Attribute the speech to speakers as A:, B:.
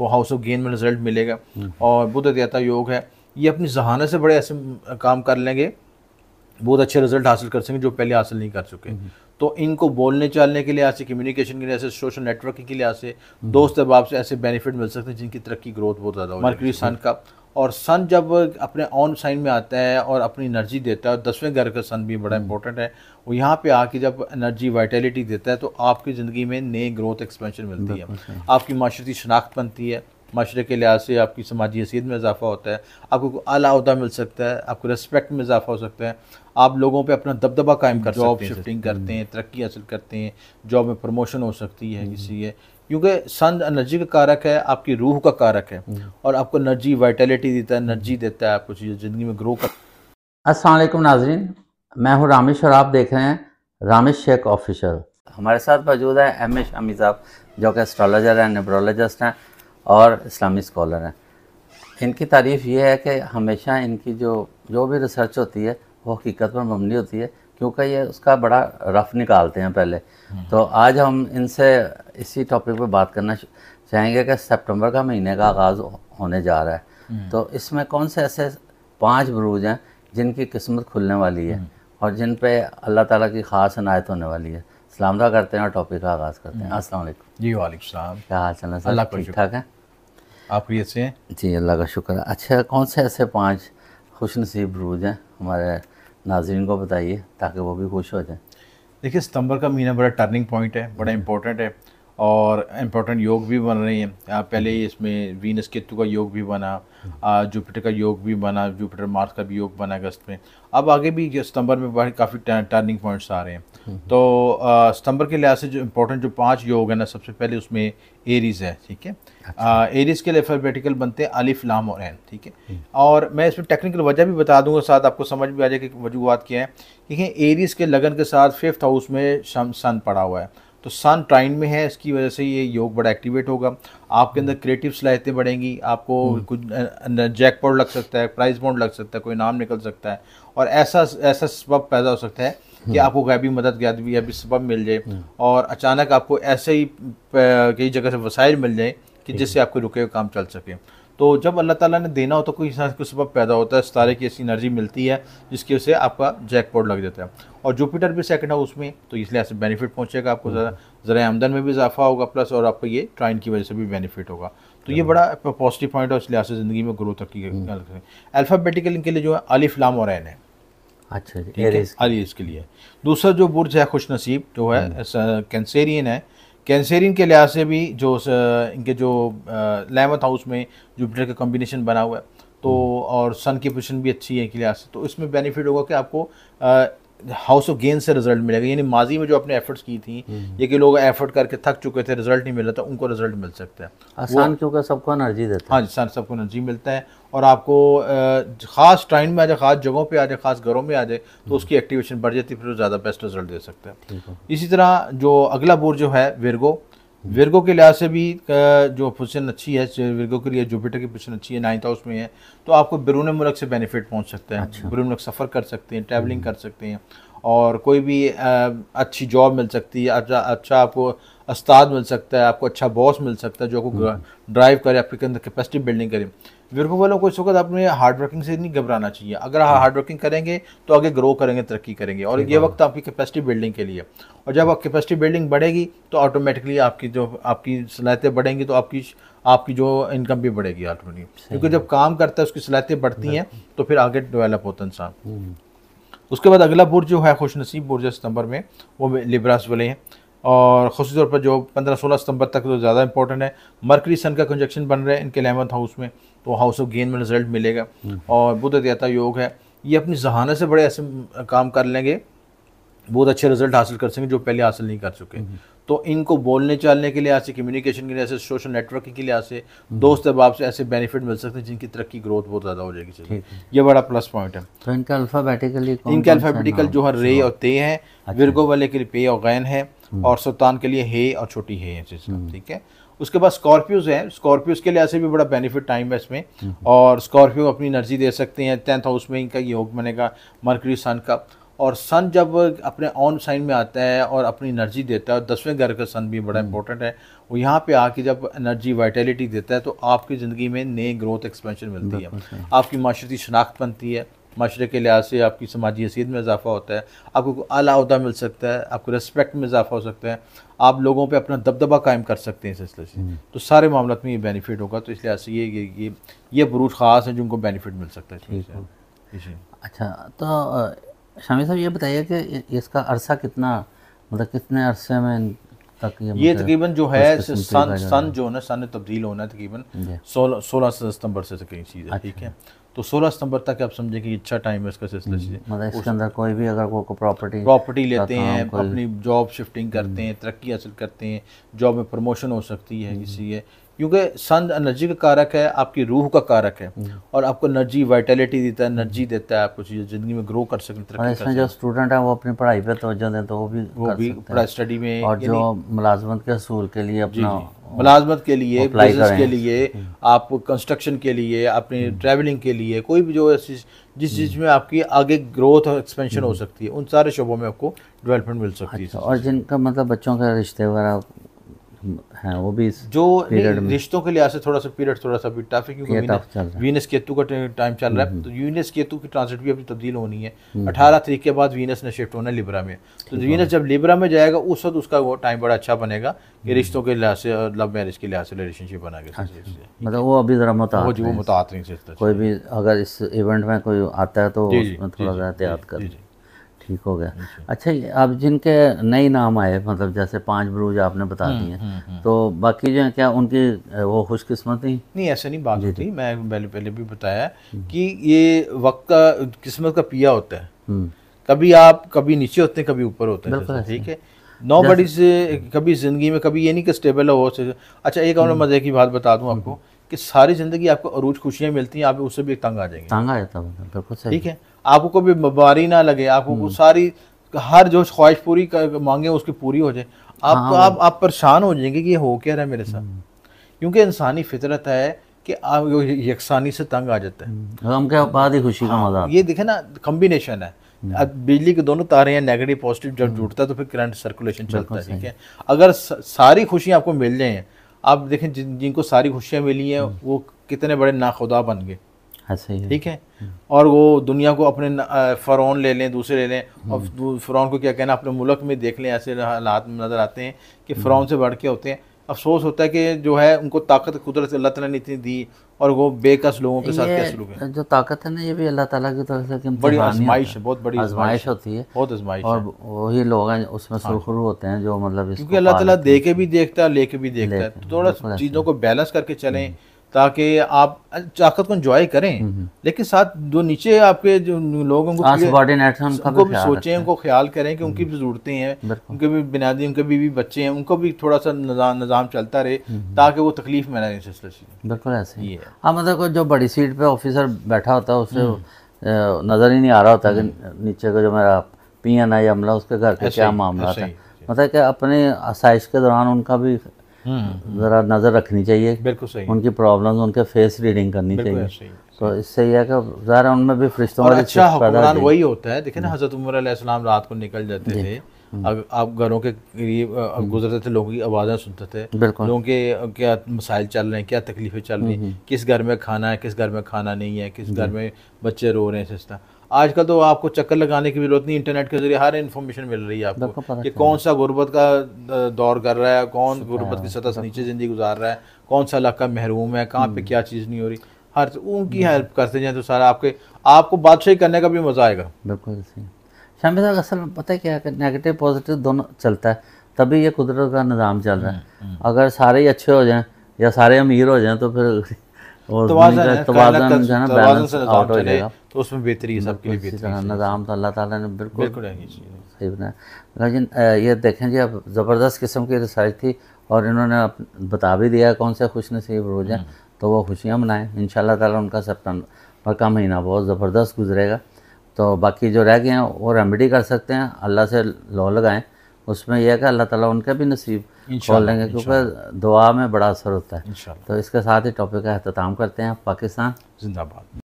A: House of gain में result मिलेगा। और बुध अध्ययता योग है, ये अपनी जहानत से बड़े ऐसे काम कर लेंगे, बहुत अच्छे रिजल्ट हासिल कर सकेंगे जो पहले हासिल नहीं कर चुके। तो इनको बोलने चालने के लिहाज से, कम्युनिकेशन के लिहाज से, सोशल नेटवर्किंग के लिहाज से, दोस्त अहबाब से ऐसे बेनिफिट मिल सकते हैं जिनकी तरक्की ग्रोथ बहुत ज़्यादा हो। मरकरी सन का, और सन जब अपने ऑन साइन में आता है और अपनी एनर्जी देता है, और 10वें घर का सन भी बड़ा इंपॉर्टेंट है, वो यहाँ पे आके जब एनर्जी वाइटलिटी देता है तो आपकी ज़िंदगी में नई ग्रोथ एक्सपेंशन मिलती है, आपकी माशरती शनाख्त बनती है, माशरे के लिहाज से आपकी समाजी हैसियत में इजाफा होता है, आपको आला ओहदा मिल सकता है, आपको रिस्पेक्ट में इजाफा हो सकता है, आप लोगों पे अपना दबदबा कायम कर सकते हैं, जॉब शिफ्टिंग करते हैं, तरक्की हासिल करते हैं, जॉब में प्रमोशन हो सकती है किसी है, क्योंकि सन एनर्जी का कारक है, आपकी रूह का कारक है, और आपको एनर्जी वाइटलिटी देता है, एनर्जी देता है, आपको ज़िंदगी में ग्रो कर।
B: अस्सलाम वालेकुम नाजरीन, मैं हूँ रामिश और आप देख रहे हैं रामिश शेख ऑफिशियल। हमारे साथ मौजूद है एम ए शामी साहब, जो कि एस्ट्रोलॉजर हैं, न्यूमरोलॉजिस्ट हैं और इस्लामी स्कॉलर हैं। इनकी तारीफ़ ये है कि हमेशा इनकी जो भी रिसर्च होती है वो हकीकत पर मबनी होती है, क्योंकि ये उसका बड़ा रफ निकालते हैं पहले। तो आज हम इनसे इसी टॉपिक पे बात करना चाहेंगे कि सितंबर का महीने का आगाज़ होने जा रहा है, तो इसमें कौन से ऐसे 5 बुरूज हैं जिनकी किस्मत खुलने वाली है और जिन पे अल्लाह ताला की ख़ास इनायत होने वाली है। सलाम दुआ करते हैं और टॉपिक का आगाज़ करते हैं। अस्सलाम वालेकुम।
A: जी वालेकुम सलाम।
B: क्या हाल चाल है सर?
A: अल्लाह
B: ठीक ठाक है?
A: आप खैरियत से हैं?
B: जी अल्लाह का शुक्र है। अच्छा, कौन से ऐसे 5 खुशनसीब बुरूज हैं हमारे नाज़रीन को बताइए ताकि वो भी खुश हो जाएं।
A: देखिए, सितंबर का महीना बड़ा टर्निंग पॉइंट है, बड़ा इंपॉर्टेंट है, और इम्पोर्टेंट योग भी बन रहे हैं। पहले इसमें वीनस केतु का योग भी बना, जुपिटर का योग भी बना, जुपिटर मार्स का भी योग बना अगस्त में। अब आगे भी सितंबर में काफ़ी टर्निंग पॉइंट्स आ रहे हैं। तो सितंबर के लिहाज से जो इम्पोर्टेंट जो 5 योग है ना, सबसे पहले उसमें एरीज़ है, ठीक है। एरीज़ के लिए अल्फ़ाबेटिकल बनते हैं अलिफ लाम और एन, ठीक है। और मैं इसमें टेक्निकल वजह भी बता दूंगा, साथ आपको समझ भी आ जाए कि वजूहत क्या है। देखिए, एरीज़ के लगन के साथ 5th हाउस में सन पड़ा हुआ है, तो सन ट्राइन में है, इसकी वजह से ये योग बड़ा एक्टिवेट होगा। आपके अंदर क्रिएटिव सलाहियतें बढ़ेंगी, आपको कुछ जैकपॉट लग सकता है, प्राइज बॉन्ड लग सकता है, कोई नाम निकल सकता है, और ऐसा सबब पैदा हो सकता है कि आपको गैबी मदद गैबी सबब मिल जाए, और अचानक आपको ऐसे ही कई जगह से वसाइल मिल जाए कि जिससे आपके रुके हुए काम चल सके। तो जब अल्लाह ताला ने देना होता है, कोई इंसान को सबब पैदा होता है, सितारे की ऐसी एनर्जी मिलती है जिसकी वजह से आपका जैकपॉट लग जाता है। और जुपिटर भी सेकंड हाउस में, तो इसलिए ऐसे बेनिफिट पहुंचेगा आपको, ज़रा आमदन में भी इजाफा होगा, प्लस और आपको ये ट्राइन की वजह से भी बेनिफिट होगा। तो ये बड़ा पॉजिटिव पॉइंट है, इस लिहाज से ज़िंदगी में ग्रोथ की। अल्फ़ाबेटिकल इनके लिए जो है अलिफ लाम और एन है।
B: अच्छा जी,
A: एरीज़ के लिए। दूसरा जो बुर्ज है खुश नसीब जो है कैंसेरियन है। कैंसेरियन के लिहाज से भी जो इनके जो 11th हाउस में जुपिटर का कॉम्बिनेशन बना हुआ है, तो और सन की पोजीशन भी अच्छी है इनके लिहाज से, तो इसमें बेनिफिट होगा कि आपको हाउस ऑफ गेन से रिजल्ट मिलेगा। यानी माजी में जो आपने एफर्ट्स की थी, ये कि लोग एफर्ट करके थक चुके थे, रिजल्ट नहीं मिल रहा था, उनको रिजल्ट मिल सकता है।
B: आसान क्योंकि सबको एनर्जी देता है।
A: हाँ, सन सबको एनर्जी मिलता है, और आपको ख़ास टाइम में आ जाए, ख़ास जगहों पे आ जाए, ख़ास घरों में आ जाए, तो उसकी एक्टिवेशन बढ़ जाती है, फिर ज़्यादा बेस्ट रिजल्ट दे सकता है। इसी तरह जो अगला बुर्ज जो है विर्गो के लिहाज से भी जो पोजीशन अच्छी है, विर्गो के लिए जुपिटर की पोजीशन अच्छी है, 9th हाउस में है, तो आपको बैरून मुल्क से बेनिफिट पहुंच सकता है। अच्छा। बैरून मुल्क सफ़र कर सकते हैं, ट्रैवलिंग कर सकते हैं, और कोई भी अच्छी जॉब मिल सकती है, अच्छा आपको उस्ताद मिल सकता है, आपको अच्छा बॉस मिल सकता है जो आपको ड्राइव करे, आपके अंदर कैपेसिटी बिल्डिंग करे। विर्गो वालों को इस वक्त अपने हार्ड वर्किंग से नहीं घबराना चाहिए। अगर आप हार्ड वर्किंग करेंगे तो आगे ग्रो करेंगे, तरक्की करेंगे, और ये वक्त आपकी कैपेसिटी बिल्डिंग के लिए। और जब आप कैपेसिटी बिल्डिंग बढ़ेगी तो ऑटोमेटिकली आपकी सलाहियतें बढ़ेंगी, तो आपकी जो इनकम भी बढ़ेगी ऑटोमेटिकली, क्योंकि जब काम करता है उसकी सलाहियतें बढ़ती हैं तो फिर आगे डेवलप होता है इंसान। उसके बाद अगला बुर्ज जो है खुश नसीब बुर्ज सितंबर में, वो लिब्रास वाले हैं, और ख़ुशी तौर पर जो 15-16 सितंबर तक तो ज़्यादा इंपॉर्टेंट है। मरकरी सन का कंजक्शन बन रहा है इनके 11th हाउस में, तो हाउस ऑफ गेन में रिजल्ट मिलेगा। और बुध अध्ययता योग है, ये अपनी जहानत से बड़े ऐसे काम कर लेंगे, बहुत अच्छे रिजल्ट हासिल कर सकेंगे जो पहले हासिल नहीं कर चुके। तो इनको बोलने चालने के लिहाज से, कम्युनिकेशन के लिहाज से, सोशल नेटवर्किंग के लिहाज से, दोस्त अहबाब से ऐसे बेनिफिट मिल सकते हैं जिनकी तरक्की ग्रोथ बहुत ज़्यादा हो जाएगी। ये बड़ा प्लस पॉइंट है।
B: तो इनका
A: अल्फ़ाबेटिकल जो है रे और ते हैं। अच्छा। विर्गो वाले के लिए पे और गैन है, और सुल्तान के लिए हे और छोटी हे है, ठीक है। उसके बाद स्कॉर्पियोज हैं, स्कॉर्पियोज के लिहाज से भी बड़ा बेनिफिट टाइम है इसमें, और स्कॉर्पियो अपनी एनर्जी दे सकते हैं। 10th हाउस में इनका योग बनेगा मरकरी सन का, और सन जब अपने ऑन साइन में आता है और अपनी एनर्जी देता है, और 10वें घर का सन भी बड़ा इंपॉर्टेंट है, वो यहाँ पे आके जब एनर्जी वाइटलिटी देता है तो आपकी ज़िंदगी में नई ग्रोथ एक्सपेंशन मिलती है, आपकी माशरती शनाख्त बनती है, माशरे के लिहाज से आपकी समाजी हैसियत में इजाफा होता है, आपको आला ओहदा मिल सकता है, आपको रिस्पेक्ट में इजाफा हो सकता है, आप लोगों पे अपना दबदबा कायम कर सकते हैं इस सिलसिले से। तो सारे मामलों में ये बेनिफिट होगा, तो इस लिहाज से ये बुरूज ख़ास हैं जिनको बेनिफिट मिल सकता है।
B: अच्छा, तो शामिर साहब ये बताइए कि इसका अरसा कितना, मतलब कितने अरसे में तक
A: ये तकरीबन जो है सन जो है सन तब्दील होना है तकरीबन 16 सितंबर से कहीं चीज़ है, ठीक है। तो 16 सितंबर तक आप समझें कि अच्छा टाइम है इसका सिलसिले से।
B: मतलब इसके अंदर कोई भी अगर को
A: प्रॉपर्टी लेते हैं, अपनी जॉब शिफ्टिंग करते हैं, तरक्की हासिल करते हैं, जॉब में प्रमोशन हो सकती है किसी है, क्योंकि सन एनर्जी का कारक है, आपकी रूह का कारक है, और आपको एनर्जी वाइटलिटी देता है, एनर्जी देता है आपको चीज़ ज़िंदगी में ग्रो कर सकते हैं।
B: इसमें जो स्टूडेंट है वो अपनी पढ़ाई पे तवज्जो दें तो वो भी
A: पढ़ाई स्टडी में,
B: और जो मुलाजमत के असूल के लिए अपना
A: मुलाजमत के लिए, बिजनेस के लिए, आप कंस्ट्रक्शन के लिए, अपनी ट्रैवलिंग के लिए, कोई भी जो जिस चीज़ में आपकी आगे ग्रोथ और एक्सपेंशन हो सकती है, उन सारे शोबों में आपको डेवलपमेंट मिल सकती है।
B: और जिनका मतलब बच्चों के रिश्ते वगैरह हैं वो भी
A: जो रिश्तों के लिहाज से थोड़ा सा पीरियड थोड़ा सा भी टफ है, क्योंकि वीनस केतु का टाइम चल रहा है, तो वीनस केतु की ट्रांजिट भी अपनी तब्दील होनी है। 18 तारीख के बाद वीनस ने शिफ्ट होना है लिब्रा में, तो वीनस जब लिब्रा में जाएगा उस वक्त उसका वो टाइम बड़ा अच्छा बनेगा कि रिश्तों के लिहाज से और लव मैरिज के लिहाज से रिलेशनशिप बनेगा।
B: मतलब वो अभी ज़रा
A: मुतात नहीं से
B: कोई भी अगर इस इवेंट में कोई आता है तो थोड़ा सा एहतियात कर, ठीक हो गया। अच्छा, अब जिनके नए नाम आए, मतलब जैसे 5 बुरूज आपने बता दिए, तो बाकी जो है क्या उनकी वो खुशकिस्मत नहीं?
A: ऐसे नहीं बात होती, मैं पहले भी बताया कि ये वक्त का किस्मत का पिया होता है, कभी आप कभी नीचे होते हैं, कभी ऊपर होते हैं, ठीक है। नोबडी से कभी ज़िंदगी में कभी ये नहीं कि स्टेबल हो। अच्छा, एक और मज़े की बात बता दूँ आपको कि सारी ज़िंदगी आपको अरूज खुशियाँ मिलती हैं, आप उससे भी तंग आ जाएंगे,
B: तंग आ जाता है, बिल्कुल सही,
A: ठीक है। आपको कोई बीमारी ना लगे, आपको सारी हर जो ख्वाहिश पूरी मांगे उसकी पूरी हो जाए, आप परेशान हो जाएंगे कि ये हो क्या रहा है मेरे साथ, क्योंकि इंसानी फितरत है कि आप यकसानी से तंग आ जाता है।
B: हम क्या बाद ही खुशी का मजा,
A: ये देखे ना, कम्बिनेशन है। अब बिजली के दोनों तारे हैं, नेगेटिव पॉजिटिव जब जुड़ता है तो फिर करंट सर्कुलेशन चलता है, ठीक है। अगर सारी खुशियाँ आपको मिल जाएं, आप देखें जिनको सारी खुशियाँ मिली हैं वो कितने बड़े नाखुदा बन गए, ठीक है। और वो दुनिया को अपने फ़िरौन ले लें, दूसरे ले लें, और फ़िरौन को क्या कहना, अपने मुल्क में देख लें, ऐसे हालात नज़र आते हैं कि फ़िरौन से बढ़ के होते हैं। अफसोस होता है कि जो है उनको ताकत कुदरत अल्लाह ताला ने इतनी दी, और वो बेकस लोगों के साथ क्या सलूक है।
B: जो ताकत है ना, ये भी अल्लाह ताला की तरफ से
A: बड़ी आजमाइश है, बहुत बड़ी
B: आजमाइश होती है,
A: बहुत आजमाइश,
B: और वही लोग हैं उसमें सुरखरू होते हैं जो मतलब
A: क्योंकि अल्लाह ताला दे के भी देखता है, लेके भी देखता है। तो थोड़ा चीज़ों को बैलेंस करके चलें ताकि आप ताकत को एंजॉय करें, लेकिन साथ जो नीचे आपके जो लोग उनको भी सोचें, उनको ख्याल करें कि उनकी भी ज़रूरतें हैं, उनके भी बुनियादी, उनके भी बच्चे हैं, उनको भी थोड़ा सा निज़ाम चलता रहे ताकि वो तकलीफ में ना रहे सिलसिले।
B: बिल्कुल ऐसे ही है। हाँ, मतलब जो बड़ी सीट पे ऑफिसर बैठा होता है उसे नज़र ही नहीं आ रहा होता कि नीचे का जो मेरा पियन है या अमला उसके घर के क्या मामला है, मतलब कि अपने आसाइश के दौरान उनका भी ज़रा नज़र रखनी चाहिए,
A: बिल्कुल सही,
B: उनकी प्रॉब्लम्स, उनके फेस रीडिंग करनी चाहिए। तो इससे यह है कि ज़रा उनमें भी फरिश्तों वाली
A: अच्छा हुक्मरान वही होता है। देखिए ना, हज़रत उमर अलैहिस्सलाम रात को निकल जाते थे, आप घरों के करीब गुजरते थे, लोगों की आवाज़ें सुनते थे, लोगों के क्या मसाइल चल रहे हैं, क्या तकलीफ़ें चल रही हैं, किस घर में खाना है, किस घर में खाना नहीं है, किस घर में बच्चे रो रहे हैं, सिस्टा। आजकल तो आपको चक्कर लगाने की जरूरत नहीं, इंटरनेट के जरिए हर इन्फॉर्मेशन मिल रही है आपको कि कौन सा गुर्बत का दौर कर रहा है, कौन गुर्बत की सतह से नीचे ज़िंदगी गुजार रहा है, कौन सा इलाका महरूम है, कहाँ पे क्या चीज़ नहीं हो रही, हर उनकी हेल्प करते जाए तो सारा आपको बादशाही करने का भी मज़ा आएगा।
B: बिल्कुल सही। शामिर साहब, असल में पता है क्या है, नेगेटिव पॉजिटिव दोनों चलता है, तभी ये कुदरत का निज़ाम चल रहा है। अगर सारे ही अच्छे हो जाएं या सारे अमीर हो जाएं तो फिर तवाज़ुन आउट हो जाएगा,
A: तो उसमें बेहतरी है, सबके लिए बेहतरी है।
B: निज़ाम तो अल्लाह ताला ने बिल्कुल सही बनाया। लेकिन ये देखें जी, अब ज़बरदस्त किस्म की रिसर्च थी और इन्होंने बता भी दिया कौन से खुश नसीब रोज़ हैं, तो वो खुशियाँ मनाएं। इंशाअल्लाह ताला उनका सितंबर का महीना बहुत ज़बरदस्त गुजरेगा। तो बाकी जो रह गए हैं वो रेमेडी कर सकते हैं, अल्लाह से लो लगाएं, उसमें यह है कि अल्लाह ताला उनके भी नसीब खोल देंगे, क्योंकि दुआ में बड़ा असर होता है। तो इसके साथ ही टॉपिक का अख्ताम करते हैं। पाकिस्तान जिंदाबाद।